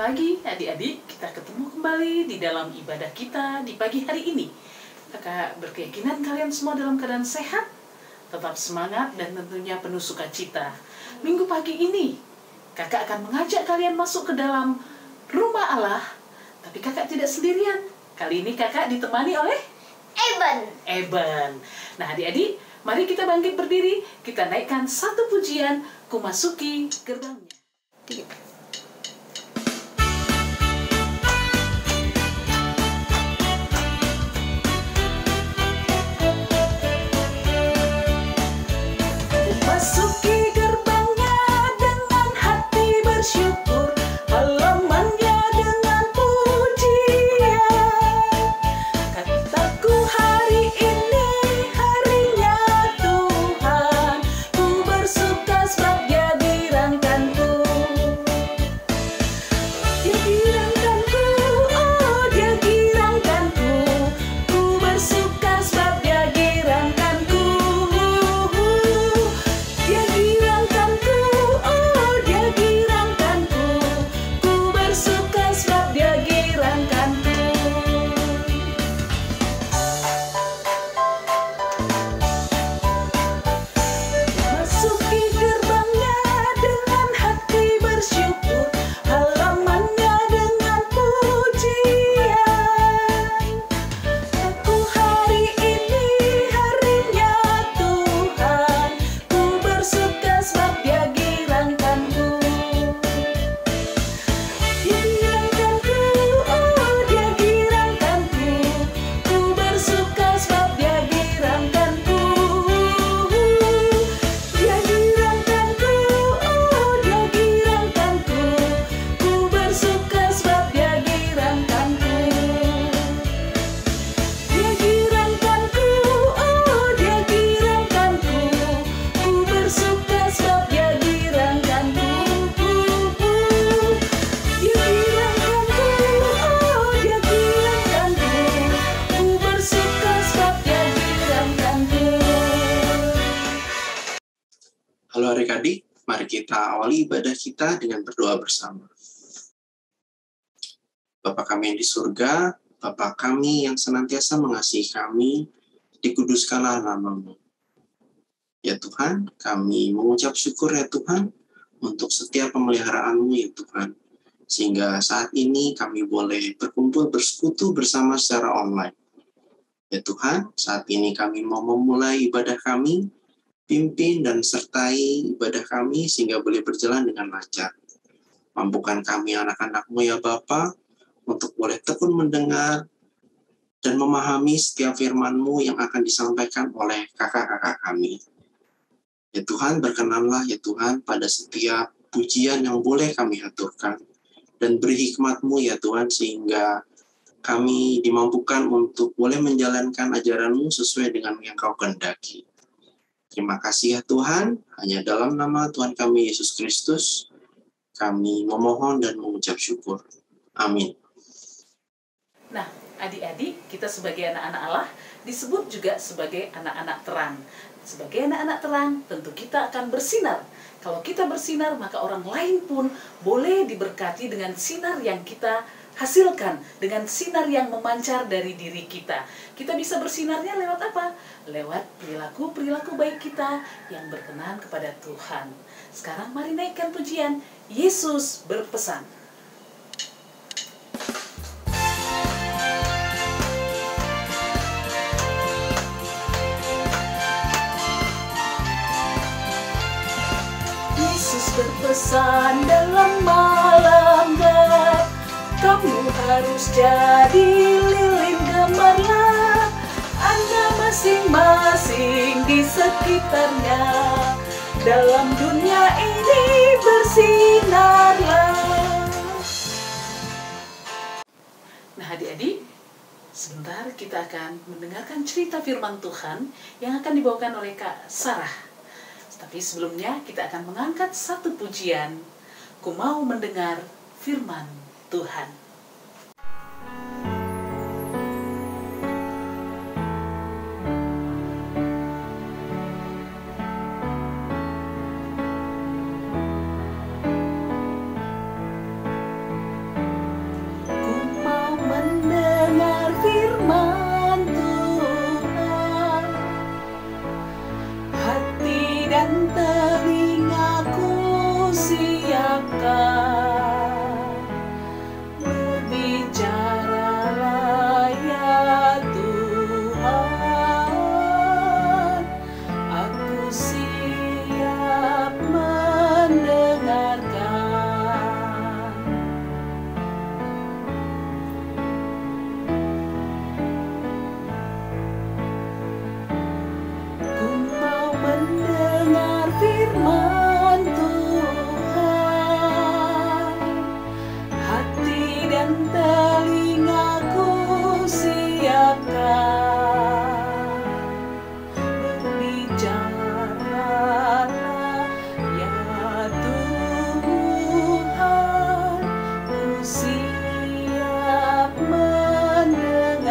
pagi adik-adik, kita ketemu kembali di dalam ibadah kita di pagi hari ini. Kakak berkeyakinan kalian semua dalam keadaan sehat, tetap semangat dan tentunya penuh sukacita. Minggu pagi ini kakak akan mengajak kalian masuk ke dalam rumah Allah, tapi kakak tidak sendirian. Kali ini kakak ditemani oleh Eben. Nah adik-adik, mari kita bangkit berdiri, kita naikkan satu pujian, Ku Masuki Gerbangnya. Masuki gerbangnya dengan hati bersyukur, halamannya dengan pujian. Kataku hari ini harinya Tuhan, ku bersuka sebab Dia girangkanku. Dia girangkanku, oh Dia girangkanku, ku bersuka sebab Dia girangkanku. Dia girangkanku, oh Dia girangkanku, ku bersuka sebab Dia girangkanku. Masuki gerbangnya dengan hati bersyukur, halamannya dengan pujian. Aku hari ini harinya Tuhan, ku bersuka sebab Dia girangkanku. Dia girangkanku, oh Dia girangkanku, ku bersuka sebab Dia girangkanku. Dia girangkanku, oh Dia girangkanku, ku bersuka sebab Dia girangkanku. Dia girangkanku, oh Dia girangkanku, ku bersuka sebab Dia girangkanku. Dia girangkanku, oh Dia girangkanku, ku bersuka sebab Dia girangkanku. Halo adik-adik, mari kita awali ibadah kita dengan berdoa bersama. Bapa kami yang di surga, Bapa kami yang senantiasa mengasihi kami, dikuduskanlah nama-Mu. Ya Tuhan, kami mengucap syukur ya Tuhan, untuk setiap pemeliharaan-Mu ya Tuhan. Sehingga saat ini kami boleh berkumpul bersekutu bersama secara online. Ya Tuhan, saat ini kami mau memulai ibadah kami, pimpin dan sertai ibadah kami sehingga boleh berjalan dengan lancar. Mampukan kami anak-anak-Mu ya Bapa untuk boleh tekun mendengar dan memahami setiap firman-Mu yang akan disampaikan oleh kakak-kakak kami. Ya Tuhan, berkenanlah ya Tuhan pada setiap pujian yang boleh kami aturkan dan beri hikmat-Mu ya Tuhan sehingga kami dimampukan untuk boleh menjalankan ajaran-Mu sesuai dengan yang Kau kehendaki. Terima kasih ya Tuhan, hanya dalam nama Tuhan kami Yesus Kristus, kami memohon dan mengucap syukur. Amin. Nah, adik-adik, kita sebagai anak-anak Allah disebut juga sebagai anak-anak terang. Sebagai anak-anak terang, tentu kita akan bersinar. Kalau kita bersinar, maka orang lain pun boleh diberkati dengan sinar yang kita hasilkan, dengan sinar yang memancar dari diri kita. Kita bisa bersinarnya lewat apa? Lewat perilaku-perilaku baik kita yang berkenan kepada Tuhan. Sekarang mari naikkan pujian, Yesus berpesan. Yesus berpesan dalam malam gelap, kamu harus jadi lilin gemerlap. Anda masing-masing di sekitarnya, dalam dunia ini bersinarlah. Nah adik-adik, sebentar kita akan mendengarkan cerita firman Tuhan yang akan dibawakan oleh Kak Sarah. Tapi sebelumnya kita akan mengangkat satu pujian, Ku mau mendengar firman Tuhan. dan telingaku siapkan. Berbicaralah ya Tuhan, ku siap mendengarkan.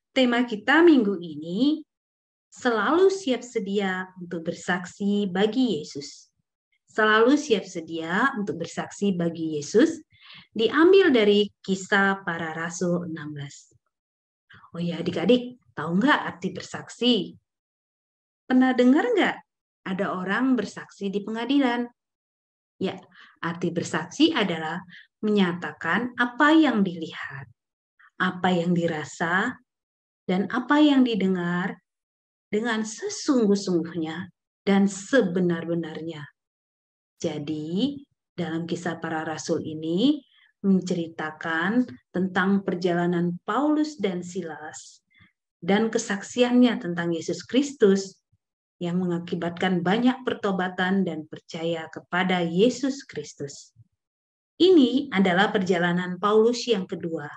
Tema kita minggu ini selalu siap sedia untuk bersaksi bagi Yesus. Selalu siap sedia untuk bersaksi bagi Yesus diambil dari Kisah Para Rasul 16. Oh ya adik-adik, tahu nggak arti bersaksi? Pernah dengar nggak ada orang bersaksi di pengadilan? Ya, arti bersaksi adalah menyatakan apa yang dilihat, apa yang dirasa, dan apa yang didengar dengan sesungguh-sungguhnya dan sebenar-benarnya. Jadi, dalam Kisah Para Rasul ini menceritakan tentang perjalanan Paulus dan Silas dan kesaksiannya tentang Yesus Kristus yang mengakibatkan banyak pertobatan dan percaya kepada Yesus Kristus. Ini adalah perjalanan Paulus yang kedua.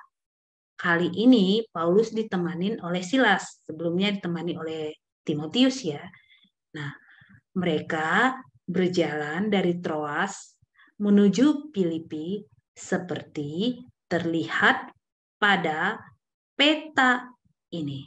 Kali ini Paulus ditemanin oleh Silas, sebelumnya ditemani oleh Timotius ya. Nah, mereka berjalan dari Troas menuju Filipi seperti terlihat pada peta ini.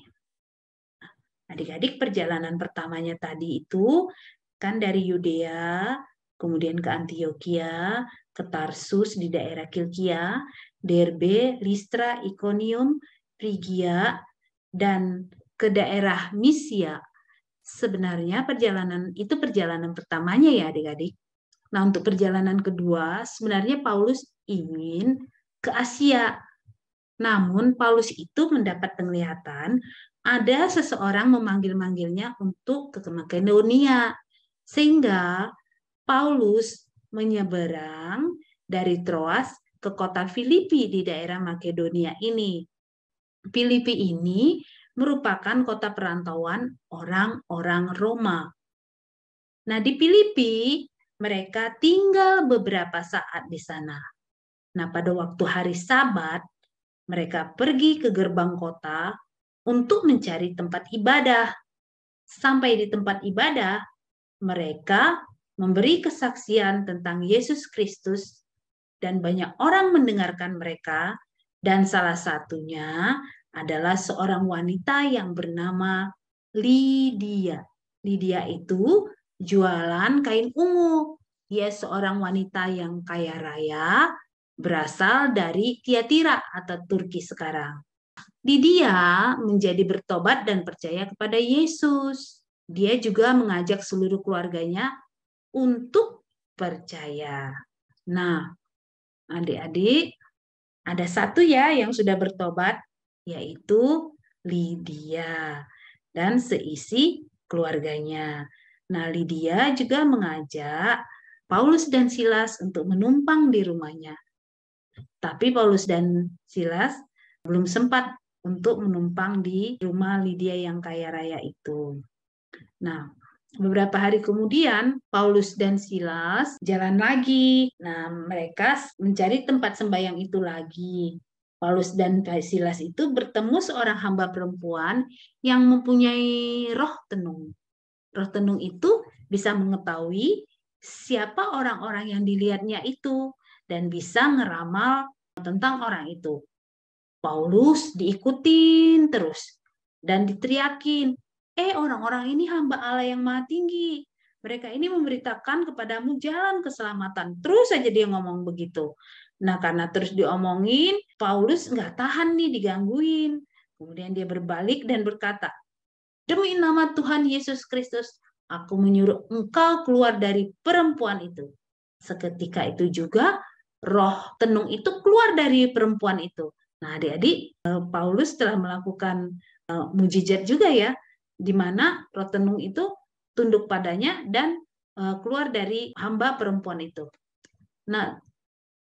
Adik-adik, perjalanan pertamanya tadi itu kan dari Yudea, kemudian ke Antioquia, ke Tarsus di daerah Kilkia, Derbe, Listra, Ikonium, Frigia, dan ke daerah Misia. Sebenarnya perjalanan pertamanya ya adik-adik. Nah, untuk perjalanan kedua, sebenarnya Paulus ingin ke Asia. Namun Paulus itu mendapat penglihatan ada seseorang memanggil-manggilnya untuk ke Makedonia. Sehingga Paulus menyeberang dari Troas ke kota Filipi di daerah Makedonia ini. Filipi ini merupakan kota perantauan orang-orang Roma. Nah, di Filipi mereka tinggal beberapa saat di sana. Nah, pada waktu hari Sabat, mereka pergi ke gerbang kota untuk mencari tempat ibadah. Sampai di tempat ibadah, mereka memberi kesaksian tentang Yesus Kristus dan banyak orang mendengarkan mereka, dan salah satunya adalah seorang wanita yang bernama Lydia. Lydia itu jualan kain ungu. Dia seorang wanita yang kaya raya, berasal dari Tiatira atau Turki sekarang. Lydia menjadi bertobat dan percaya kepada Yesus. Dia juga mengajak seluruh keluarganya untuk percaya. Nah, adik-adik, ada satu ya yang sudah bertobat, yaitu Lydia dan seisi keluarganya. Nah, Lydia juga mengajak Paulus dan Silas untuk menumpang di rumahnya. Tapi Paulus dan Silas belum sempat untuk menumpang di rumah Lydia yang kaya raya itu. Nah, beberapa hari kemudian Paulus dan Silas jalan lagi. Nah, mereka mencari tempat sembahyang itu lagi. Paulus dan Silas itu bertemu seorang hamba perempuan yang mempunyai roh tenung. Roh tenung itu bisa mengetahui siapa orang-orang yang dilihatnya itu dan bisa ngeramal tentang orang itu. Paulus diikutin terus dan diteriakin, orang-orang ini hamba Allah yang Maha Tinggi. Mereka ini memberitakan kepadamu jalan keselamatan. Terus saja dia ngomong begitu. Nah, karena terus diomongin, Paulus nggak tahan nih digangguin. Kemudian dia berbalik dan berkata, demi nama Tuhan Yesus Kristus, aku menyuruh engkau keluar dari perempuan itu. Seketika itu juga roh tenung itu keluar dari perempuan itu. Nah, adik-adik, Paulus telah melakukan mujizat juga ya, di mana roh tenung itu tunduk padanya dan keluar dari hamba perempuan itu. Nah,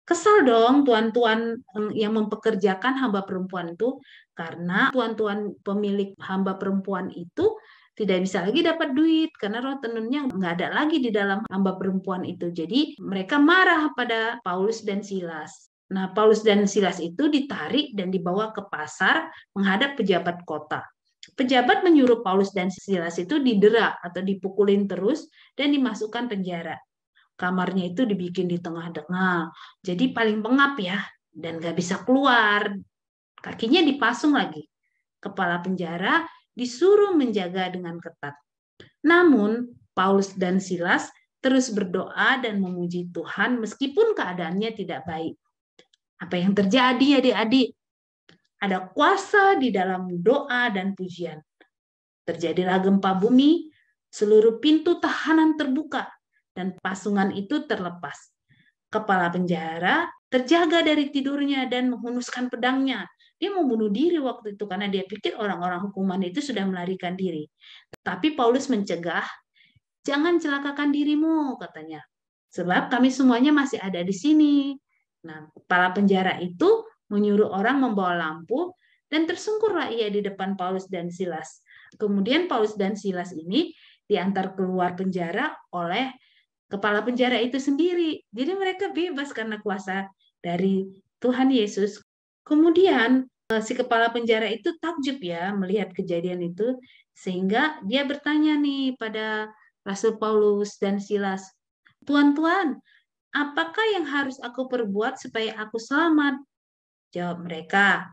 kesal dong tuan-tuan yang mempekerjakan hamba perempuan itu, karena tuan-tuan pemilik hamba perempuan itu tidak bisa lagi dapat duit karena roh tenunnya nggak ada lagi di dalam hamba perempuan itu. Jadi mereka marah pada Paulus dan Silas. Nah, Paulus dan Silas itu ditarik dan dibawa ke pasar menghadap pejabat kota. Pejabat menyuruh Paulus dan Silas itu didera atau dipukulin terus dan dimasukkan penjara. Kamarnya itu dibikin di tengah-tengah, jadi paling pengap ya, dan nggak bisa keluar. Kakinya dipasung lagi. Kepala penjara disuruh menjaga dengan ketat. Namun, Paulus dan Silas terus berdoa dan memuji Tuhan meskipun keadaannya tidak baik. Apa yang terjadi, adik-adik? Ada kuasa di dalam doa dan pujian. Terjadilah gempa bumi, seluruh pintu tahanan terbuka, dan pasungan itu terlepas. Kepala penjara terjaga dari tidurnya dan menghunuskan pedangnya. Dia mau bunuh diri waktu itu karena dia pikir orang-orang hukuman itu sudah melarikan diri. Tapi Paulus mencegah, jangan celakakan dirimu, katanya. Sebab kami semuanya masih ada di sini. Nah, kepala penjara itu menyuruh orang membawa lampu dan tersungkurlah ia di depan Paulus dan Silas. Kemudian Paulus dan Silas ini diantar keluar penjara oleh kepala penjara itu sendiri. Jadi mereka bebas karena kuasa dari Tuhan Yesus. Kemudian si kepala penjara itu takjub ya melihat kejadian itu, sehingga dia bertanya nih pada Rasul Paulus dan Silas, "Tuan-tuan, apakah yang harus aku perbuat supaya aku selamat?" Jawab mereka,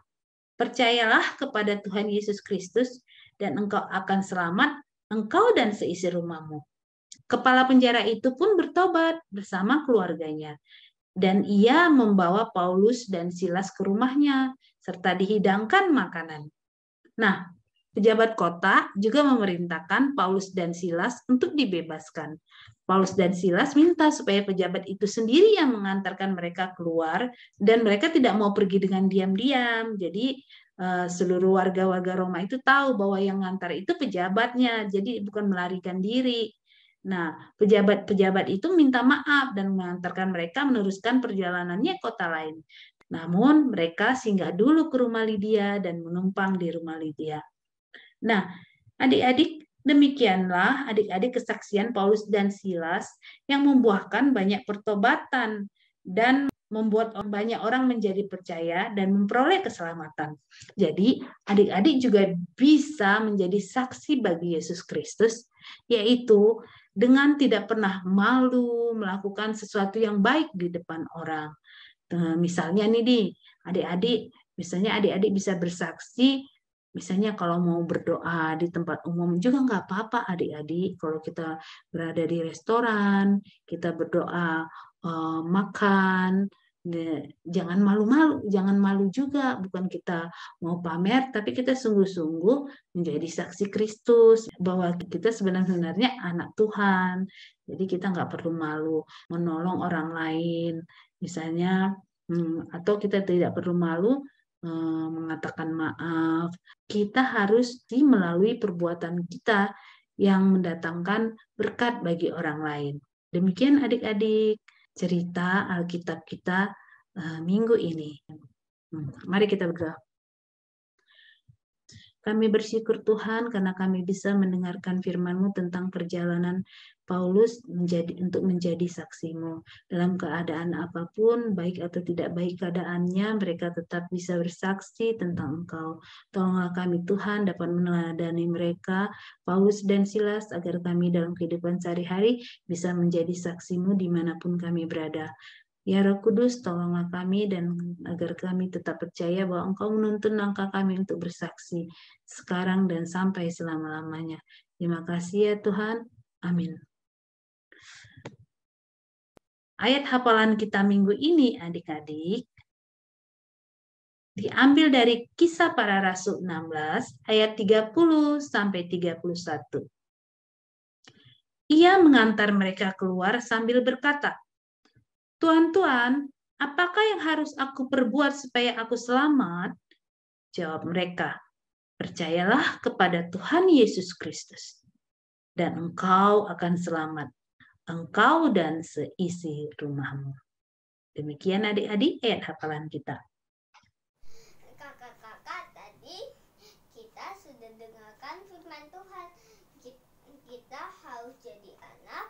"Percayalah kepada Tuhan Yesus Kristus dan engkau akan selamat, engkau dan seisi rumahmu." Kepala penjara itu pun bertobat bersama keluarganya. Dan ia membawa Paulus dan Silas ke rumahnya, serta dihidangkan makanan. Nah, pejabat kota juga memerintahkan Paulus dan Silas untuk dibebaskan. Paulus dan Silas minta supaya pejabat itu sendiri yang mengantarkan mereka keluar, dan mereka tidak mau pergi dengan diam-diam. Jadi seluruh warga-warga Roma itu tahu bahwa yang mengantar itu pejabatnya, jadi bukan melarikan diri. Nah, pejabat-pejabat itu minta maaf dan mengantarkan mereka meneruskan perjalanannya ke kota lain. Namun mereka singgah dulu ke rumah Lydia dan menumpang di rumah Lydia. Nah, adik-adik, demikianlah adik-adik kesaksian Paulus dan Silas yang membuahkan banyak pertobatan dan membuat banyak orang menjadi percaya dan memperoleh keselamatan. Jadi, adik-adik juga bisa menjadi saksi bagi Yesus Kristus, yaitu dengan tidak pernah malu melakukan sesuatu yang baik di depan orang. Misalnya nih, adik-adik, misalnya adik-adik bisa bersaksi, misalnya kalau mau berdoa di tempat umum juga nggak apa-apa adik-adik. Kalau kita berada di restoran, kita berdoa makan, jangan malu-malu, jangan malu juga. Bukan kita mau pamer, tapi kita sungguh-sungguh menjadi saksi Kristus bahwa kita sebenarnya anak Tuhan. Jadi kita nggak perlu malu menolong orang lain, misalnya, atau kita tidak perlu malu mengatakan maaf. Kita harus melalui perbuatan kita yang mendatangkan berkat bagi orang lain. Demikian adik-adik cerita Alkitab kita minggu ini. Mari kita berdoa. Kami bersyukur Tuhan karena kami bisa mendengarkan firman-Mu tentang perjalanan Paulus untuk menjadi saksi-Mu. Dalam keadaan apapun, baik atau tidak baik keadaannya, mereka tetap bisa bersaksi tentang Engkau. Tolonglah kami Tuhan dapat meneladani mereka, Paulus dan Silas, agar kami dalam kehidupan sehari-hari bisa menjadi saksi-Mu dimanapun kami berada. Ya Roh Kudus, tolonglah kami dan agar kami tetap percaya bahwa Engkau menuntun langkah kami untuk bersaksi sekarang dan sampai selama-lamanya. Terima kasih ya Tuhan. Amin. Ayat hafalan kita minggu ini adik-adik diambil dari Kisah Para Rasul 16 ayat 30 sampai 31. Ia mengantar mereka keluar sambil berkata, "Tuan-tuan, apakah yang harus aku perbuat supaya aku selamat?" Jawab mereka, "Percayalah kepada Tuhan Yesus Kristus, dan engkau akan selamat, engkau dan seisi rumahmu." Demikian adik-adik ayat hafalan kita. Kakak-kakak, tadi kita sudah dengarkan firman Tuhan. kita harus jadi anak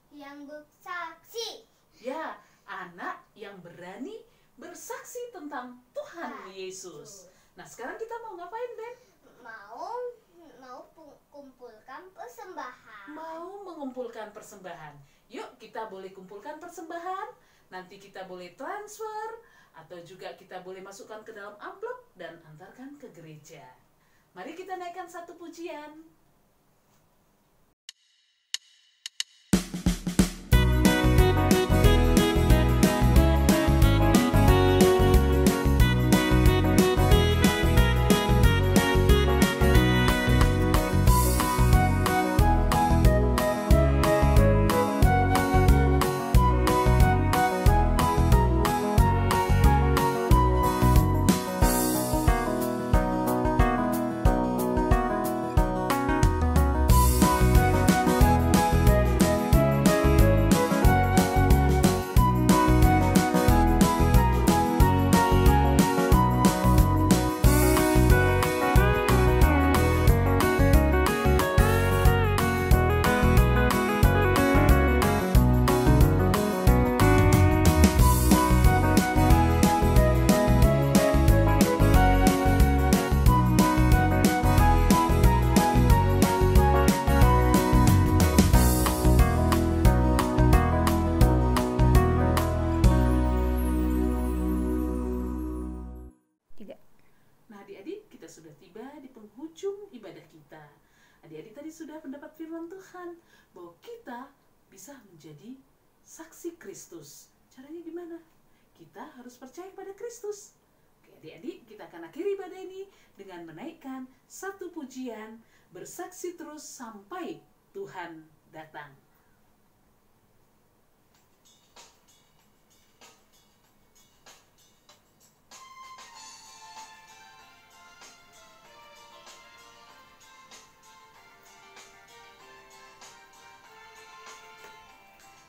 yang bersaksi. Ya, anak yang berani bersaksi tentang Tuhan Yesus. Nah, sekarang kita mau ngapain, Ben? Mau kumpulkan persembahan. Mau mengumpulkan persembahan. Yuk, kita boleh kumpulkan persembahan. Nanti kita boleh transfer, atau juga kita boleh masukkan ke dalam amplop dan antarkan ke gereja. Mari kita naikkan satu pujian. Nah, adik-adik, kita sudah tiba di penghujung ibadah kita. Adik-adik tadi sudah mendapat firman Tuhan bahwa kita bisa menjadi saksi Kristus. Caranya gimana? Kita harus percaya pada Kristus. Oke, adik-adik, kita akan akhiri ibadah ini dengan menaikkan satu pujian, bersaksi terus sampai Tuhan datang.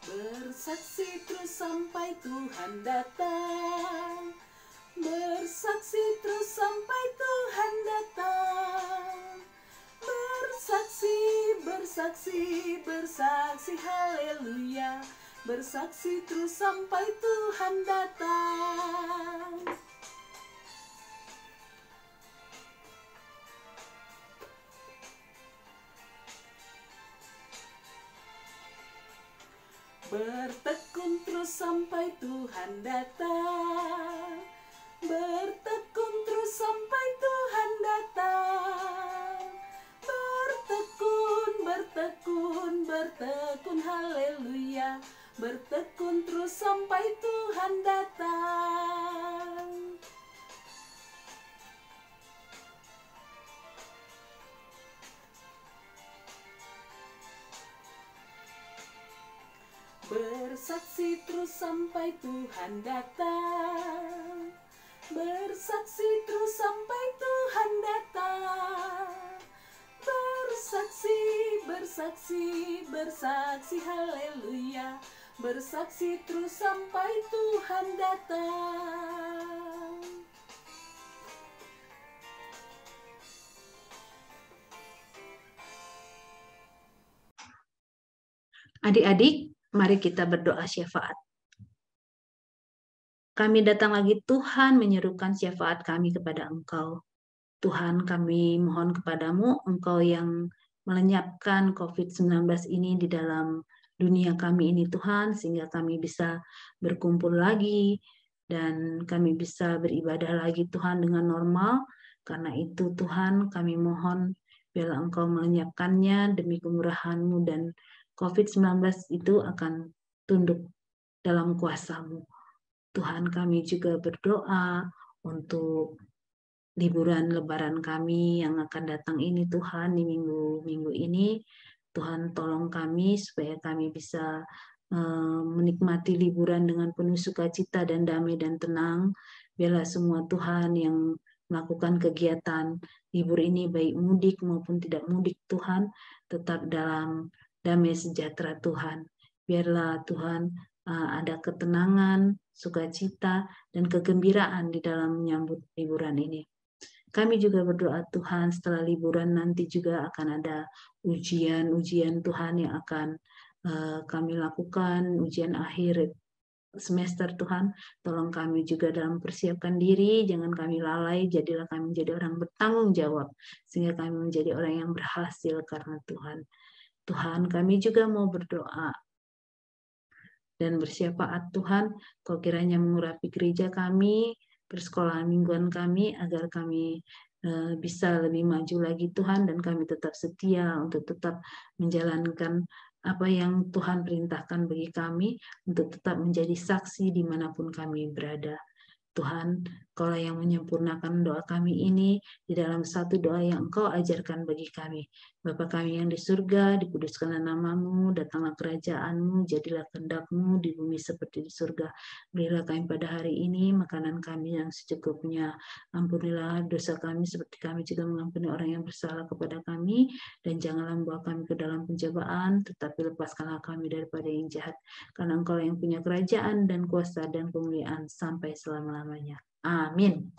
Bersaksi terus sampai Tuhan datang. Bersaksi terus sampai Tuhan datang. Bersaksi, bersaksi, bersaksi, haleluya. Bersaksi terus sampai Tuhan datang. Bertekun terus sampai Tuhan datang. Bertekun terus sampai Tuhan datang. Bertekun, bertekun, bertekun, haleluya. Bertekun terus sampai Tuhan datang. Bersaksi terus sampai Tuhan datang. Bersaksi terus sampai Tuhan datang. Bersaksi, bersaksi, bersaksi, haleluya. Bersaksi terus sampai Tuhan datang. Adik-adik, mari kita berdoa syafaat. Kami datang lagi, Tuhan, menyerukan syafaat kami kepada Engkau. Tuhan, kami mohon kepadamu, Engkau yang melenyapkan COVID-19 ini di dalam dunia kami ini, Tuhan, sehingga kami bisa berkumpul lagi dan kami bisa beribadah lagi, Tuhan, dengan normal. Karena itu, Tuhan, kami mohon biarlah Engkau melenyapkannya demi kemurahan-Mu, dan COVID-19 itu akan tunduk dalam kuasa-Mu. Tuhan, kami juga berdoa untuk liburan lebaran kami yang akan datang ini, Tuhan, di minggu ini. Tuhan, tolong kami supaya kami bisa menikmati liburan dengan penuh sukacita dan damai dan tenang. Biarlah semua, Tuhan, yang melakukan kegiatan libur ini, baik mudik maupun tidak mudik, Tuhan, tetap dalam damai sejahtera, Tuhan. Biarlah, Tuhan, ada ketenangan, sukacita, dan kegembiraan di dalam menyambut liburan ini. Kami juga berdoa Tuhan, setelah liburan nanti juga akan ada ujian-ujian Tuhan yang akan kami lakukan, ujian akhir semester Tuhan. Tolong kami juga dalam persiapkan diri, jangan kami lalai, jadilah kami menjadi orang bertanggung jawab, sehingga kami menjadi orang yang berhasil karena Tuhan. Tuhan, kami juga mau berdoa dan bersyafaat Tuhan, kau kiranya mengurapi gereja kami, persekolahan mingguan kami, agar kami bisa lebih maju lagi Tuhan, dan kami tetap setia untuk tetap menjalankan apa yang Tuhan perintahkan bagi kami, untuk tetap menjadi saksi dimanapun kami berada. Tuhan, Kaulah yang menyempurnakan doa kami ini di dalam satu doa yang Engkau ajarkan bagi kami. Bapa kami yang di surga, dikuduskanlah namamu, datanglah kerajaan-Mu, jadilah kehendak-Mu di bumi seperti di surga. Berilah kami pada hari ini makanan kami yang secukupnya. Ampunilah dosa kami seperti kami juga mengampuni orang yang bersalah kepada kami, dan janganlah membawa kami ke dalam pencobaan, tetapi lepaskanlah kami daripada yang jahat. Karena Engkau yang punya kerajaan dan kuasa dan kemuliaan sampai selama-lamanya. Amin.